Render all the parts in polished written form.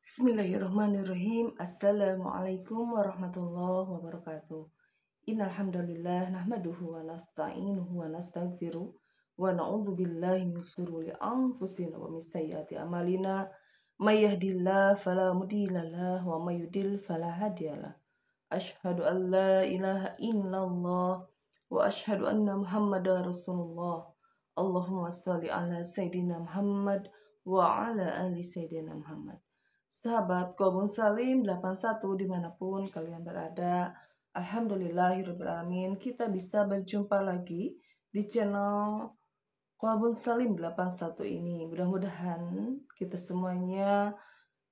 Bismillahirrahmanirrahim. Assalamualaikum warahmatullahi wabarakatuh. Innal hamdalillah nahmaduhu wa nasta'inuhu wa nastaghfiruh wa na'udzu billahi min shururi anfusina wa min sayyiati a'malina. May yahdihillahu fala mudhillalah wa may yudlil fala hadiyalah. Asyhadu an la ilaha illallah wa asyhadu anna Muhammadar Rasulullah. Allahumma shalli ala Sayyidina Muhammad wa ala ali Sayyidina Muhammad. Sahabat Qobun Salim 81 dimanapun kalian berada, alhamdulillahirrahmanirrahim, kita bisa berjumpa lagi di channel Qobun Salim 81 ini. Mudah-mudahan kita semuanya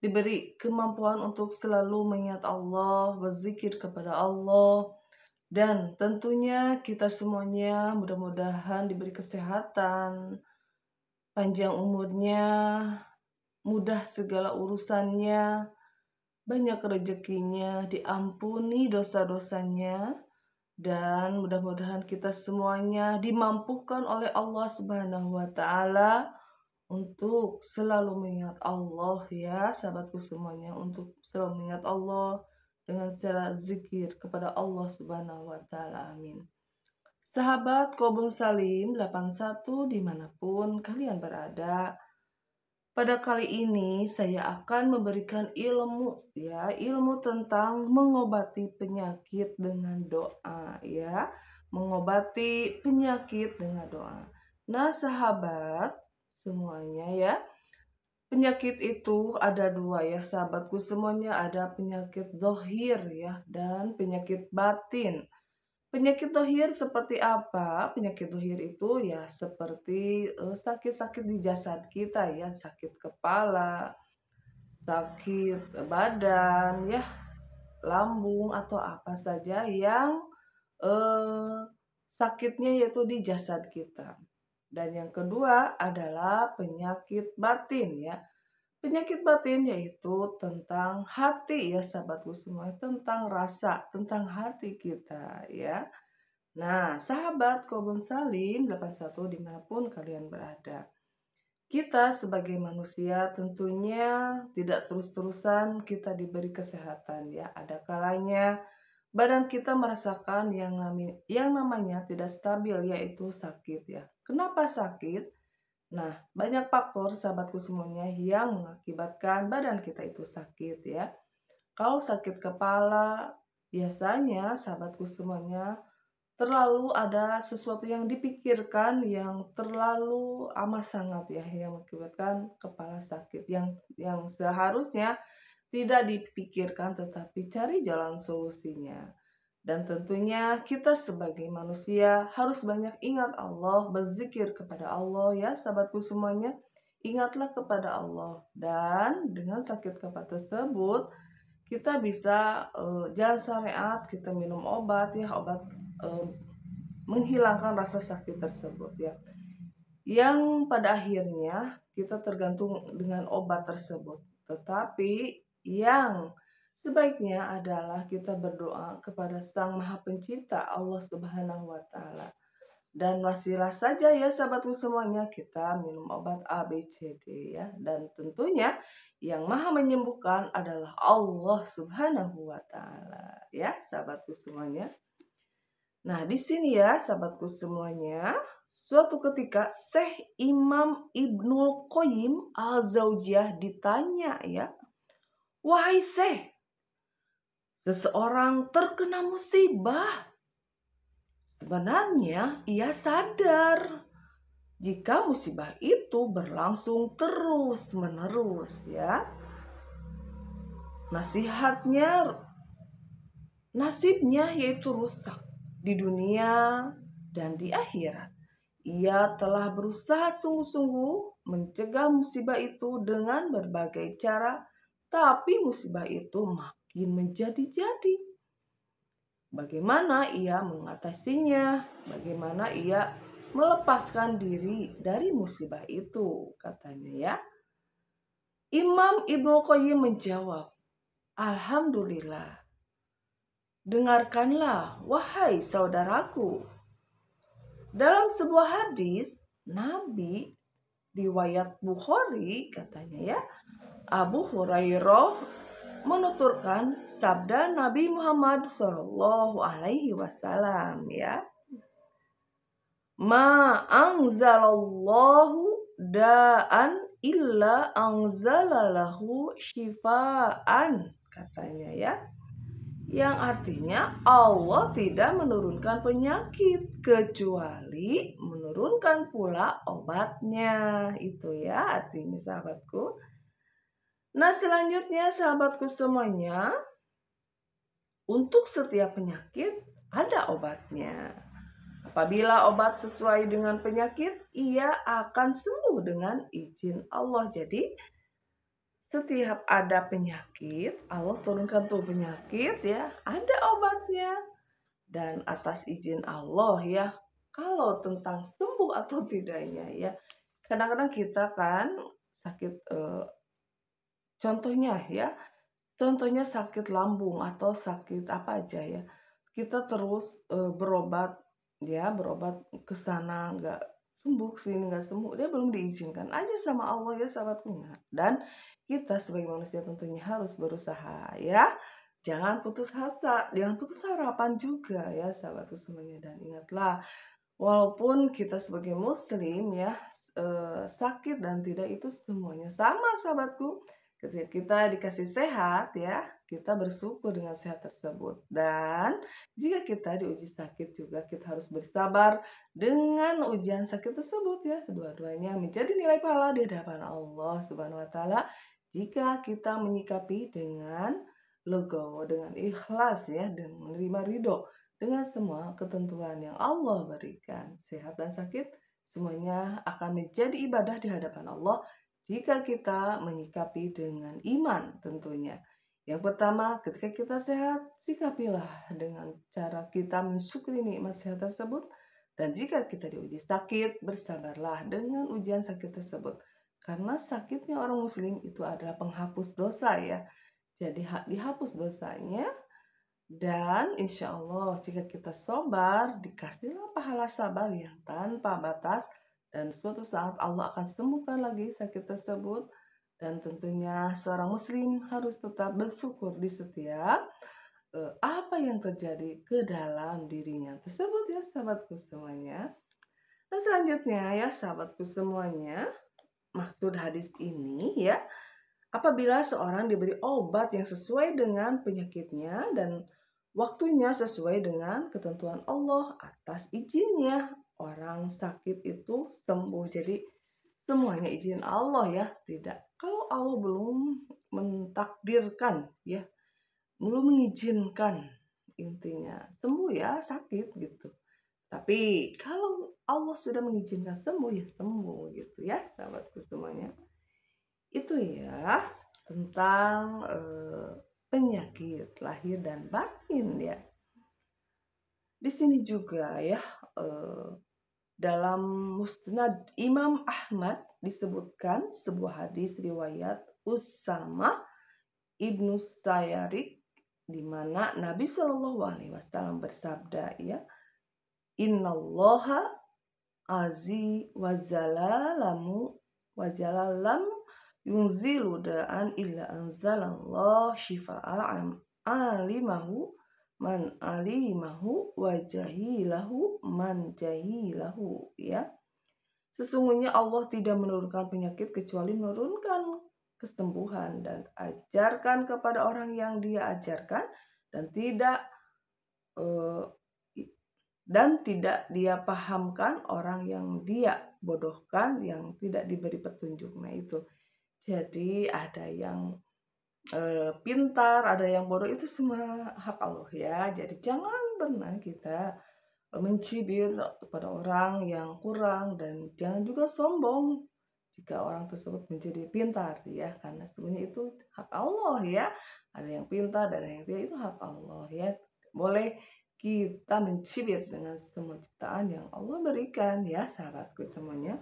diberi kemampuan untuk selalu mengingat Allah, berzikir kepada Allah, dan tentunya kita semuanya mudah-mudahan diberi kesehatan, panjang umurnya, mudah segala urusannya, banyak rezekinya, diampuni dosa-dosanya, dan mudah-mudahan kita semuanya dimampukan oleh Allah Subhanahu wa Ta'ala untuk selalu mengingat Allah, ya sahabatku semuanya, untuk selalu mengingat Allah dengan cara zikir kepada Allah Subhanahu wa Ta'ala. Amin. Sahabat Qobun Salim 81 dimanapun kalian berada, pada kali ini saya akan memberikan ilmu tentang mengobati penyakit dengan doa, ya. Mengobati penyakit dengan doa. Nah, sahabat semuanya, ya. Penyakit itu ada dua, ya sahabatku semuanya, ada penyakit zahir, ya, dan penyakit batin. Penyakit dohir seperti apa? Penyakit dohir itu ya seperti sakit-sakit di jasad kita, ya, sakit kepala, sakit badan, ya, lambung atau apa saja yang sakitnya yaitu di jasad kita. Dan yang kedua adalah penyakit batin, ya. Penyakit batin yaitu tentang hati, ya sahabatku semua, tentang rasa, tentang hati kita, ya. Nah, sahabat Qobun Salim 81 dimanapun kalian berada, kita sebagai manusia tentunya tidak terus-terusan kita diberi kesehatan, ya. Ada kalanya badan kita merasakan yang namanya tidak stabil, yaitu sakit, ya. Kenapa sakit? Nah, banyak faktor sahabatku semuanya yang mengakibatkan badan kita itu sakit, ya. Kalau sakit kepala, biasanya sahabatku semuanya terlalu ada sesuatu yang dipikirkan yang terlalu amat sangat, ya, yang mengakibatkan kepala sakit, yang seharusnya tidak dipikirkan tetapi cari jalan solusinya. Dan tentunya kita sebagai manusia harus banyak ingat Allah, berzikir kepada Allah, ya sahabatku semuanya. Ingatlah kepada Allah, dan dengan sakit kepala tersebut kita bisa jalan syariat, kita minum obat, ya, obat menghilangkan rasa sakit tersebut, ya. Yang pada akhirnya kita tergantung dengan obat tersebut. Tetapi yang sebaiknya adalah kita berdoa kepada Sang Maha Pencipta Allah Subhanahu wa Ta'ala. Dan wasilah saja, ya sahabatku semuanya, kita minum obat A, B, C, D, ya. Dan tentunya yang maha menyembuhkan adalah Allah Subhanahu wa Ta'ala, ya sahabatku semuanya. Nah, di sini, ya sahabatku semuanya, suatu ketika Syekh Imam Ibnul Qayyim al-Jauziyah ditanya, ya, "Wahai Syekh, seseorang terkena musibah. Sebenarnya ia sadar jika musibah itu berlangsung terus-menerus, ya. Nasibnya yaitu rusak di dunia dan di akhirat. Ia telah berusaha sungguh-sungguh mencegah musibah itu dengan berbagai cara, tapi musibah itu makin menjadi-jadi. Bagaimana ia mengatasinya? Bagaimana ia melepaskan diri dari musibah itu?" katanya, ya. Imam Ibnu Qayyim menjawab, "Alhamdulillah. Dengarkanlah, wahai saudaraku. Dalam sebuah hadis, Nabi riwayat Bukhari katanya ya, Abu Hurairah menuturkan sabda Nabi Muhammad Shallallahu Alaihi Wasallam ya, ma anzalallahu da'an illa anzalalahu shifaan katanya ya, yang artinya Allah tidak menurunkan penyakit kecuali menurunkan pula obatnya. Itu ya artinya sahabatku. Nah selanjutnya sahabatku semuanya, untuk setiap penyakit ada obatnya. Apabila obat sesuai dengan penyakit, ia akan sembuh dengan izin Allah. Jadi setiap ada penyakit, Allah turunkan tuh penyakit ya, ada obatnya. Dan atas izin Allah ya, kalau tentang sembuh atau tidaknya ya, kadang-kadang kita kan sakit, contohnya ya, contohnya sakit lambung atau sakit apa aja ya, kita terus berobat ya, berobat ke sana nggak sembuh, sini nggak sembuh, dia belum diizinkan aja sama Allah ya sahabatku. Dan kita sebagai manusia tentunya harus berusaha ya, jangan putus asa, jangan putus harapan juga ya sahabatku semuanya. Dan ingatlah, walaupun kita sebagai muslim ya, sakit dan tidak itu semuanya sama sahabatku. Ketika kita dikasih sehat ya, kita bersyukur dengan sehat tersebut. Dan jika kita diuji sakit juga, kita harus bersabar dengan ujian sakit tersebut ya. Kedua-duanya menjadi nilai pahala di hadapan Allah Subhanahu wa taala jika kita menyikapi dengan legowo, dengan ikhlas ya, dan menerima ridho dengan semua ketentuan yang Allah berikan. Sehat dan sakit semuanya akan menjadi ibadah di hadapan Allah jika kita menyikapi dengan iman tentunya. Yang pertama, ketika kita sehat, sikapilah dengan cara kita mensyukuri nikmat sehat tersebut. Dan jika kita diuji sakit, bersabarlah dengan ujian sakit tersebut. Karena sakitnya orang muslim itu adalah penghapus dosa ya. Jadi dihapus dosanya. Dan insya Allah jika kita sabar, dikasihlah pahala sabar yang tanpa batas. Dan suatu saat Allah akan sembuhkan lagi sakit tersebut. Dan tentunya seorang muslim harus tetap bersyukur di setiap apa yang terjadi ke dalam dirinya tersebut ya sahabatku semuanya. Dan selanjutnya ya sahabatku semuanya, maksud hadis ini ya, apabila seorang diberi obat yang sesuai dengan penyakitnya dan waktunya sesuai dengan ketentuan Allah, atas izinnya orang sakit itu sembuh. Jadi semuanya izin Allah ya, tidak. Kalau Allah belum mentakdirkan ya, belum mengizinkan, intinya sembuh ya sakit gitu. Tapi kalau Allah sudah mengizinkan sembuh ya sembuh gitu ya sahabatku semuanya. Itu ya tentang penyakit lahir dan batin ya. Di sini juga ya, dalam Musnad Imam Ahmad disebutkan sebuah hadis riwayat Usama ibnu Sayarik, di mana Nabi Shallallahu Alaihi Wasallam bersabda ya, Innallaha azi wazalalam yunzilu da'an illa anzalallah shifa'an alimahu man alimahu wa jahilahu man jahilahu ya. Sesungguhnya Allah tidak menurunkan penyakit kecuali menurunkan kesembuhan, dan ajarkan kepada orang yang dia ajarkan, dan tidak dia pahamkan orang yang dia bodohkan, yang tidak diberi petunjuk. Nah itu. Jadi ada yang pintar, ada yang bodoh, itu semua hak Allah ya. Jadi jangan pernah kita mencibir kepada orang yang kurang, dan jangan juga sombong jika orang tersebut menjadi pintar ya, karena semuanya itu hak Allah ya. Ada yang pintar, ada yang tidak, itu hak Allah ya. Boleh kita mencibir dengan semua ciptaan yang Allah berikan ya sahabatku semuanya.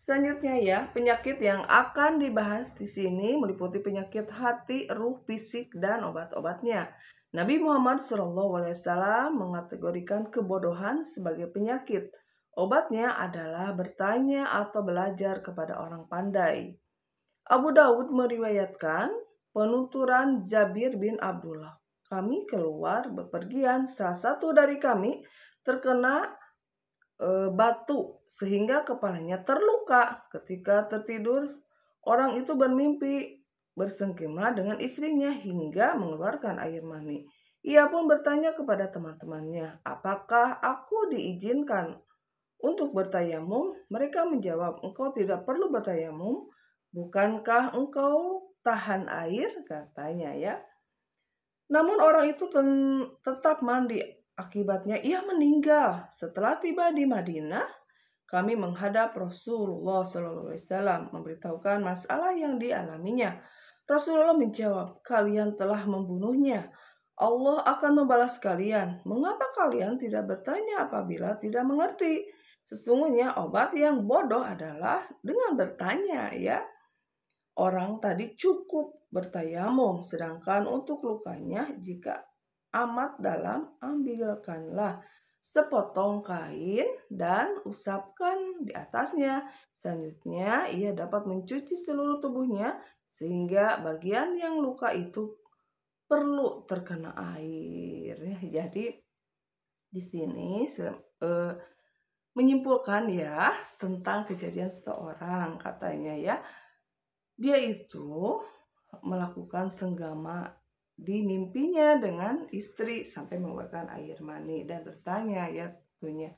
Selanjutnya ya, penyakit yang akan dibahas di sini meliputi penyakit hati, ruh, fisik, dan obat-obatnya. Nabi Muhammad SAW mengategorikan kebodohan sebagai penyakit. Obatnya adalah bertanya atau belajar kepada orang pandai. Abu Dawud meriwayatkan penuturan Jabir bin Abdullah. Kami keluar bepergian, salah satu dari kami terkena batu sehingga kepalanya terluka. Ketika tertidur, orang itu bermimpi bersengkema dengan istrinya hingga mengeluarkan air mani. Ia pun bertanya kepada teman-temannya, apakah aku diizinkan untuk bertayamum? Mereka menjawab, engkau tidak perlu bertayamum. Bukankah engkau tahan air? Katanya ya. Namun orang itu tetap mandi. Akibatnya ia meninggal. Setelah tiba di Madinah, kami menghadap Rasulullah SAW memberitahukan masalah yang dialaminya. Rasulullah menjawab, kalian telah membunuhnya. Allah akan membalas kalian. Mengapa kalian tidak bertanya apabila tidak mengerti? Sesungguhnya obat yang bodoh adalah dengan bertanya ya. Orang tadi cukup bertayamum, sedangkan untuk lukanya jika amat dalam, ambilkanlah sepotong kain dan usapkan di atasnya. Selanjutnya ia dapat mencuci seluruh tubuhnya sehingga bagian yang luka itu perlu terkena air. Jadi di sini menyimpulkan ya tentang kejadian seseorang, katanya ya. Dia itu melakukan senggama di mimpinya dengan istri sampai mengeluarkan air mani dan bertanya ya tentunya,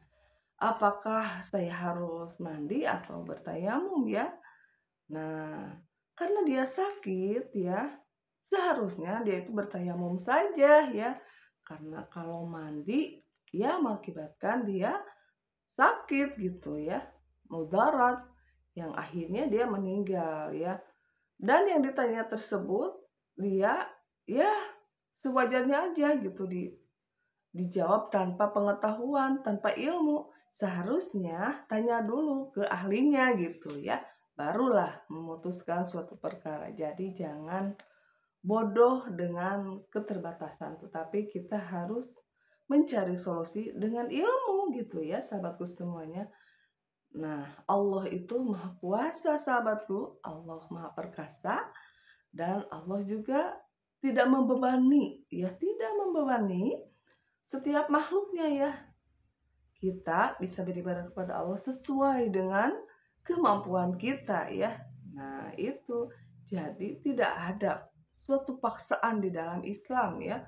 apakah saya harus mandi atau bertayamum ya? Nah, karena dia sakit ya, seharusnya dia itu bertayamum saja ya. Karena kalau mandi ya mengakibatkan dia sakit gitu ya, mudarat yang akhirnya dia meninggal ya. Dan yang ditanya tersebut dia ya sewajarnya aja gitu dijawab tanpa pengetahuan, tanpa ilmu. Seharusnya tanya dulu ke ahlinya gitu ya. Barulah memutuskan suatu perkara. Jadi jangan bodoh dengan keterbatasan, tetapi kita harus mencari solusi dengan ilmu gitu ya, sahabatku semuanya. Nah, Allah itu maha kuasa sahabatku, Allah maha perkasa, dan Allah juga tidak membebani, ya tidak membebani setiap makhluknya ya. Kita bisa beribadah kepada Allah sesuai dengan kemampuan kita ya. Nah itu, jadi tidak ada suatu paksaan di dalam Islam ya.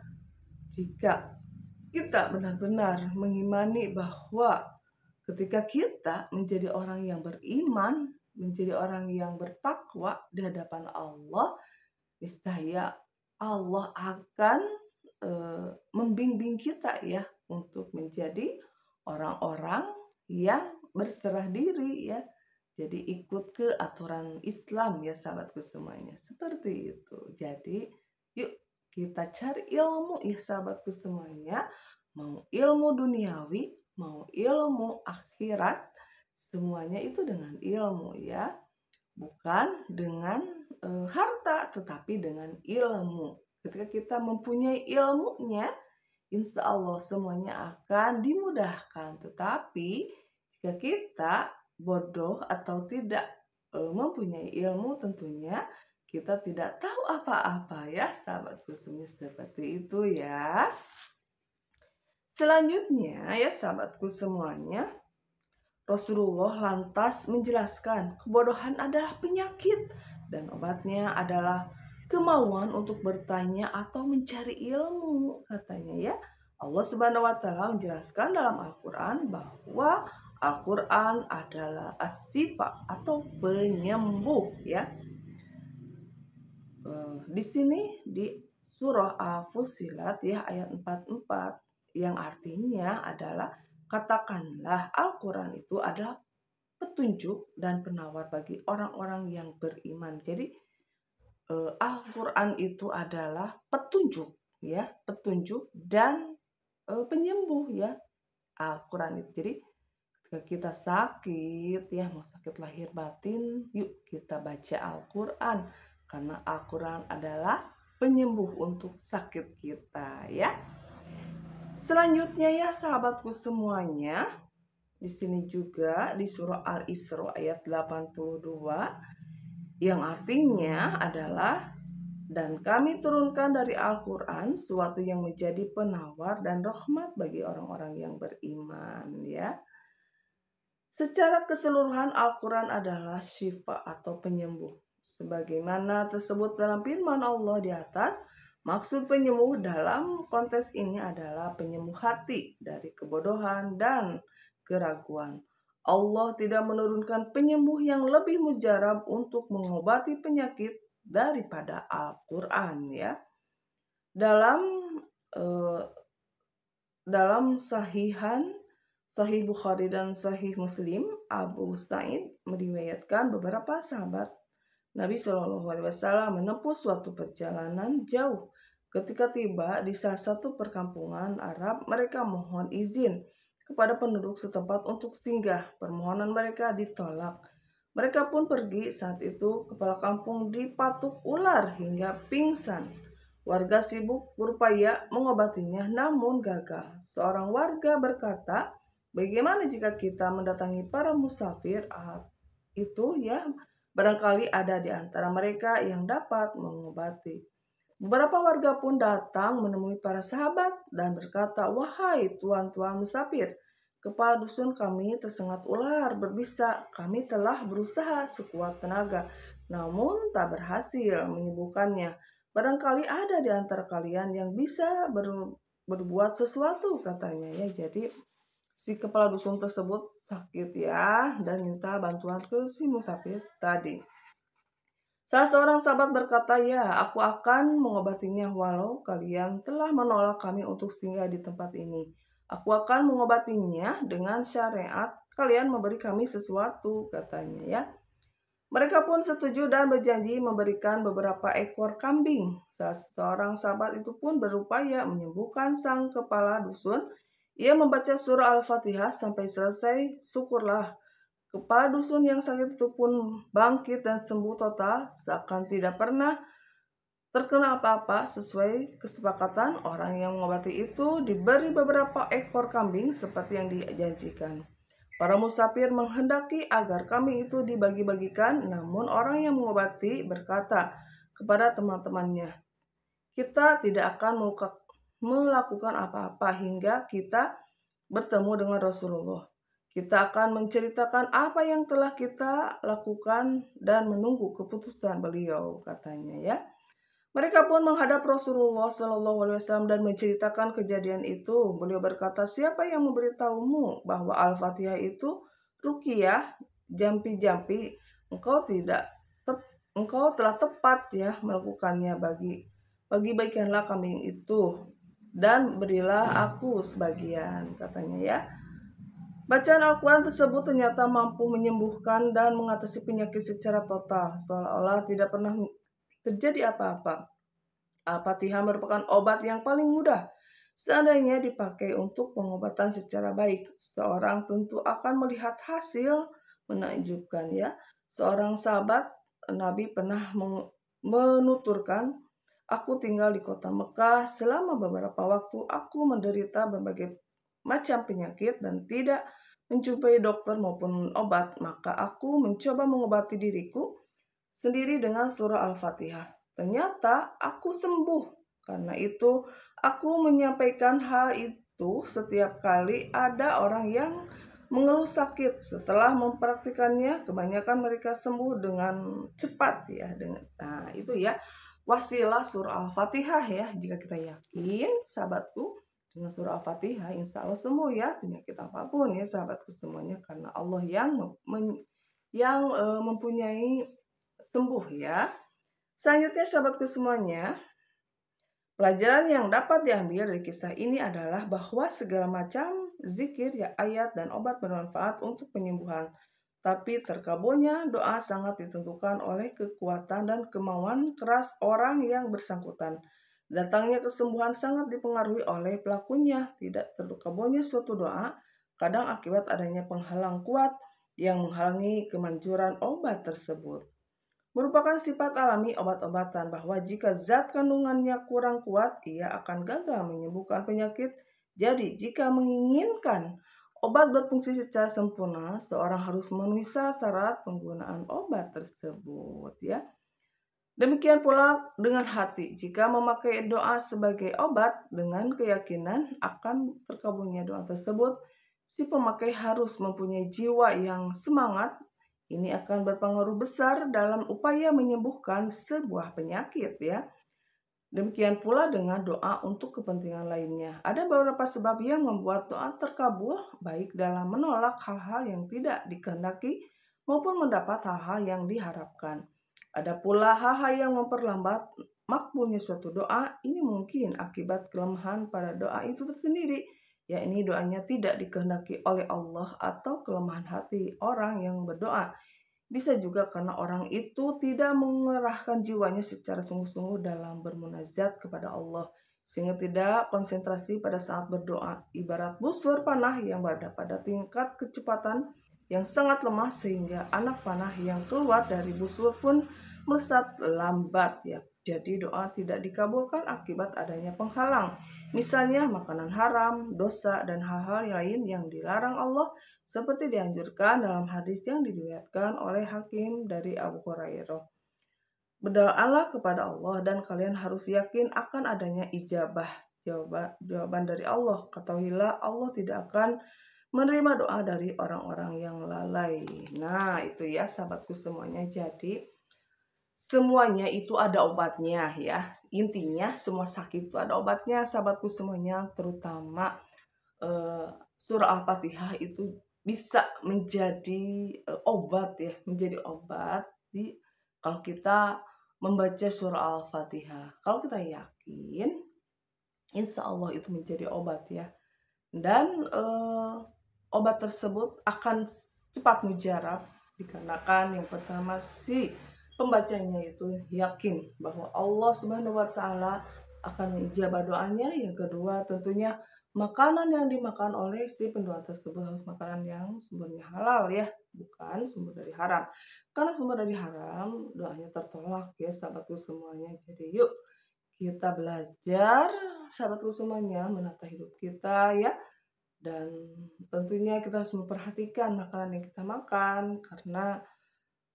Jika kita benar-benar mengimani bahwa ketika kita menjadi orang yang beriman, menjadi orang yang bertakwa di hadapan Allah, niscaya Allah akan membimbing kita ya untuk menjadi orang-orang yang berserah diri ya. Jadi ikut ke aturan Islam ya sahabatku semuanya. Seperti itu. Jadi yuk kita cari ilmu ya sahabatku semuanya. Mau ilmu duniawi, mau ilmu akhirat, semuanya itu dengan ilmu ya. Bukan dengan harta, tetapi dengan ilmu. Ketika kita mempunyai ilmunya, insya Allah semuanya akan dimudahkan. Tetapi jika kita bodoh atau tidak mempunyai ilmu, tentunya kita tidak tahu apa-apa ya sahabatku semuanya, seperti itu ya. Selanjutnya ya sahabatku semuanya, Rasulullah lantas menjelaskan kebodohan adalah penyakit dan obatnya adalah kemauan untuk bertanya atau mencari ilmu, katanya ya. Allah Subhanahu wa taala menjelaskan dalam Al-Qur'an bahwa Al-Qur'an adalah as-sifa atau penyembuh ya. Di sini di surah Al-Fussilat ya ayat 44 yang artinya adalah katakanlah Al-Quran itu adalah petunjuk dan penawar bagi orang-orang yang beriman. Jadi Al-Quran itu adalah petunjuk ya, petunjuk dan penyembuh ya Al-Quran itu. Jadi ketika kita sakit ya, mau sakit lahir batin, yuk kita baca Al-Quran karena Al-Quran adalah penyembuh untuk sakit kita ya. Selanjutnya ya sahabatku semuanya, di sini juga di surah Al-Isra ayat 82 yang artinya adalah dan kami turunkan dari Al-Quran suatu yang menjadi penawar dan rahmat bagi orang-orang yang beriman ya. Secara keseluruhan Al-Quran adalah syifa atau penyembuh. Sebagaimana tersebut dalam firman Allah di atas, maksud penyembuh dalam konteks ini adalah penyembuh hati dari kebodohan dan keraguan. Allah tidak menurunkan penyembuh yang lebih mujarab untuk mengobati penyakit daripada Al-Quran ya. Dalam Sahih Bukhari dan Sahih Muslim, Abu Sa'id meriwayatkan beberapa sahabat Nabi Shallallahu Alaihi Wasallam menempuh suatu perjalanan jauh. Ketika tiba di salah satu perkampungan Arab, mereka mohon izin kepada penduduk setempat untuk singgah. Permohonan mereka ditolak. Mereka pun pergi. Saat itu kepala kampung dipatuk ular hingga pingsan. Warga sibuk berupaya mengobatinya namun gagal. Seorang warga berkata, bagaimana jika kita mendatangi para musafir itu ya, barangkali ada di antara mereka yang dapat mengobati. Beberapa warga pun datang menemui para sahabat dan berkata, wahai tuan-tuan musafir, kepala dusun kami tersengat ular berbisa. Kami telah berusaha sekuat tenaga, namun tak berhasil menyembuhkannya. Barangkali ada di antara kalian yang bisa berbuat sesuatu, katanya ya. Jadi si kepala dusun tersebut sakit ya dan minta bantuan ke si musafir tadi. Salah seorang sahabat berkata, ya aku akan mengobatinya walau kalian telah menolak kami untuk singgah di tempat ini. Aku akan mengobatinya dengan syariat kalian memberi kami sesuatu, katanya ya. Mereka pun setuju dan berjanji memberikan beberapa ekor kambing. Seorang sahabat itu pun berupaya menyembuhkan sang kepala dusun. Ia membaca surah Al-Fatihah sampai selesai. Syukurlah, kepala dusun yang sakit itu pun bangkit dan sembuh total, seakan tidak pernah terkena apa-apa. Sesuai kesepakatan, orang yang mengobati itu diberi beberapa ekor kambing seperti yang dijanjikan. Para musafir menghendaki agar kambing itu dibagi-bagikan, namun orang yang mengobati berkata kepada teman-temannya, kita tidak akan melakukan apa-apa hingga kita bertemu dengan Rasulullah. Kita akan menceritakan apa yang telah kita lakukan dan menunggu keputusan beliau, katanya ya. Mereka pun menghadap Rasulullah Shallallahu Alaihi Wasallam dan menceritakan kejadian itu. Beliau berkata, siapa yang memberitahumu bahwa Al-Fatihah itu ruqyah, jampi-jampi? Engkau telah tepat ya melakukannya. Bagi-bagikanlah kambing itu dan berilah aku sebagian, katanya ya. Bacaan Al-Quran tersebut ternyata mampu menyembuhkan dan mengatasi penyakit secara total, seolah-olah tidak pernah terjadi apa-apa. Al-Fatihah merupakan obat yang paling mudah. Seandainya dipakai untuk pengobatan secara baik, seorang tentu akan melihat hasil menakjubkan ya. Seorang sahabat Nabi pernah menuturkan, aku tinggal di kota Mekah selama beberapa waktu. Aku menderita berbagai macam penyakit dan tidak menjumpai dokter maupun obat. Maka aku mencoba mengobati diriku sendiri dengan surah Al-Fatihah. Ternyata aku sembuh. Karena itu aku menyampaikan hal itu setiap kali ada orang yang mengeluh sakit. Setelah mempraktikannya, kebanyakan mereka sembuh dengan cepat ya. Nah itu ya wasilah surah Al-Fatihah ya. Jika kita yakin sahabatku dengan surah Al-Fatihah, insya Allah sembuh ya penyakit apapun ya sahabatku semuanya. Karena Allah yang mempunyai sembuh ya. Selanjutnya sahabatku semuanya, pelajaran yang dapat diambil dari kisah ini adalah bahwa segala macam zikir, ya, ayat, dan obat bermanfaat untuk penyembuhan. Tapi terkabulnya doa sangat ditentukan oleh kekuatan dan kemauan keras orang yang bersangkutan. Datangnya kesembuhan sangat dipengaruhi oleh pelakunya. Tidak terkabulnya suatu doa kadang akibat adanya penghalang kuat yang menghalangi kemanjuran obat tersebut. Merupakan sifat alami obat-obatan bahwa jika zat kandungannya kurang kuat, ia akan gagal menyembuhkan penyakit. Jadi, jika menginginkan obat berfungsi secara sempurna, seorang harus memenuhi syarat penggunaan obat tersebut ya. Demikian pula dengan hati, jika memakai doa sebagai obat dengan keyakinan akan terkabulnya doa tersebut, si pemakai harus mempunyai jiwa yang semangat. Ini akan berpengaruh besar dalam upaya menyembuhkan sebuah penyakit ya. Demikian pula dengan doa untuk kepentingan lainnya. Ada beberapa sebab yang membuat doa terkabul, baik dalam menolak hal-hal yang tidak dikehendaki maupun mendapat hal-hal yang diharapkan. Ada pula hal-hal yang memperlambat makbulnya suatu doa. Ini mungkin akibat kelemahan pada doa itu tersendiri, yakni doanya tidak dikehendaki oleh Allah atau kelemahan hati orang yang berdoa. Bisa juga karena orang itu tidak mengerahkan jiwanya secara sungguh-sungguh dalam bermunajat kepada Allah, sehingga tidak konsentrasi pada saat berdoa. Ibarat busur panah yang berada pada tingkat kecepatan yang sangat lemah, sehingga anak panah yang keluar dari busur pun melesat lambat ya. Jadi doa tidak dikabulkan akibat adanya penghalang. Misalnya makanan haram, dosa, dan hal-hal lain yang dilarang Allah, seperti dianjurkan dalam hadis yang diriwayatkan oleh Hakim dari Abu Hurairah. Berdoalah kepada Allah dan kalian harus yakin akan adanya ijabah, jawaban dari Allah. Ketahuilah Allah tidak akan menerima doa dari orang-orang yang lalai. Nah, itu ya sahabatku semuanya. Jadi semuanya itu ada obatnya ya. Intinya semua sakit itu ada obatnya sahabatku semuanya, terutama surah Al-Fatihah itu bisa menjadi obat ya, menjadi obat kalau kita membaca surah Al-Fatihah. Kalau kita yakin, insya Allah itu menjadi obat ya. Dan obat tersebut akan cepat mujarab dikarenakan yang pertama si pembacanya itu yakin bahwa Allah Subhanahu wa taala akan menjawab doanya. Yang kedua tentunya makanan yang dimakan oleh si pendoa tersebut harus makanan yang sumbernya halal ya, bukan sumber dari haram. Karena sumber dari haram doanya tertolak ya sahabatku semuanya. Jadi yuk kita belajar sahabatku semuanya menata hidup kita ya. Dan tentunya kita harus memperhatikan makanan yang kita makan, karena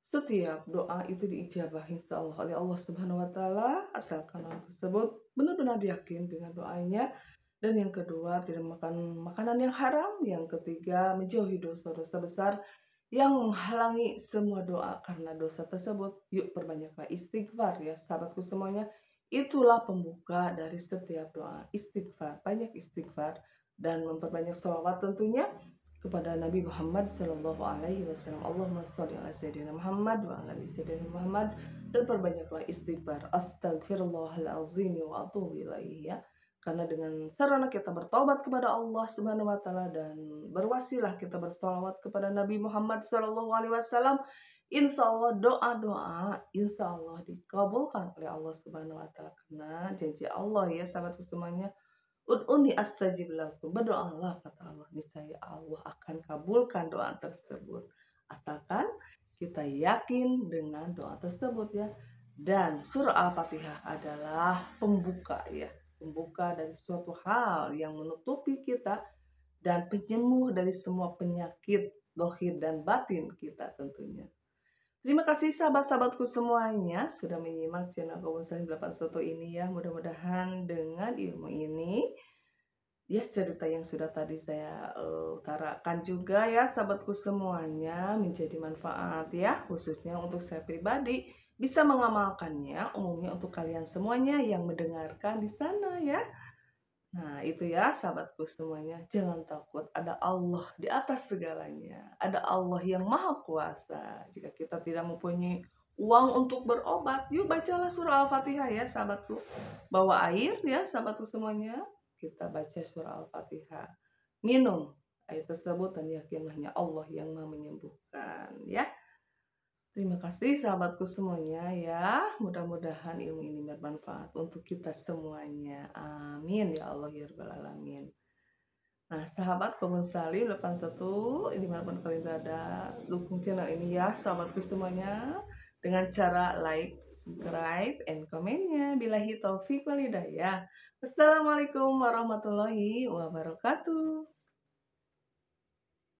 setiap doa itu diijabah insya Allah oleh Allah Subhanahu wa taala, asalkan orang tersebut benar-benar yakin dengan doanya. Dan yang kedua, tidak makan makanan yang haram. Yang ketiga, menjauhi dosa-dosa besar yang menghalangi semua doa karena dosa tersebut. Yuk perbanyaklah istighfar ya sahabatku semuanya. Itulah pembuka dari setiap doa, istighfar, banyak istighfar dan memperbanyak sholawat tentunya kepada Nabi Muhammad Sallallahu Alaihi Wasallam. Allahumma sholli ala Sayyidina Muhammad wa ala ali Sayyidina Muhammad, dan perbanyaklah istighfar. Astagfirullahalazim wa atubu ilaihi ya. Karena dengan sarana kita bertobat kepada Allah Subhanahu wa taala dan berwasilah kita bersolawat kepada Nabi Muhammad Sallallahu Alaihi Wasallam, insya Allah doa-doa insya Allah dikabulkan oleh Allah Subhanahu wa taala. Karena janji Allah ya sahabat semuanya, ud'uni astajib lakum. Berdoalah kata Allah, niscaya Allah akan kabulkan doa tersebut. Asalkan kita yakin dengan doa tersebut ya. Dan surah Al-Fatihah adalah pembuka ya. Pembuka dari suatu hal yang menutupi kita dan penyembuh dari semua penyakit dohir dan batin kita tentunya. Terima kasih sahabat-sahabatku semuanya sudah menyimak channel Kaum Muslimin 81 ini ya. Mudah-mudahan dengan ilmu ini ya, cerita yang sudah tadi saya utarakan juga ya sahabatku semuanya menjadi manfaat ya, khususnya untuk saya pribadi bisa mengamalkannya, umumnya untuk kalian semuanya yang mendengarkan di sana ya. Nah, itu ya sahabatku semuanya, jangan takut, ada Allah di atas segalanya. Ada Allah yang maha kuasa. Jika kita tidak mempunyai uang untuk berobat, yuk bacalah surah Al-Fatihah ya sahabatku. Bawa air ya sahabatku semuanya, kita baca surah Al-Fatihah. Minum air tersebut dan yakin hanya Allah yang maha menyembuhkan ya. Terima kasih sahabatku semuanya ya. Mudah-mudahan ilmu ini bermanfaat untuk kita semuanya. Amin ya Allah ya Rabbal Alamin. Nah sahabat Kaum Muslimin 81 dimanapun kalian berada, dukung channel ini ya sahabatku semuanya dengan cara like, subscribe, and komennya. Billahi taufik wal hidayah. Wassalamualaikum warahmatullahi wabarakatuh.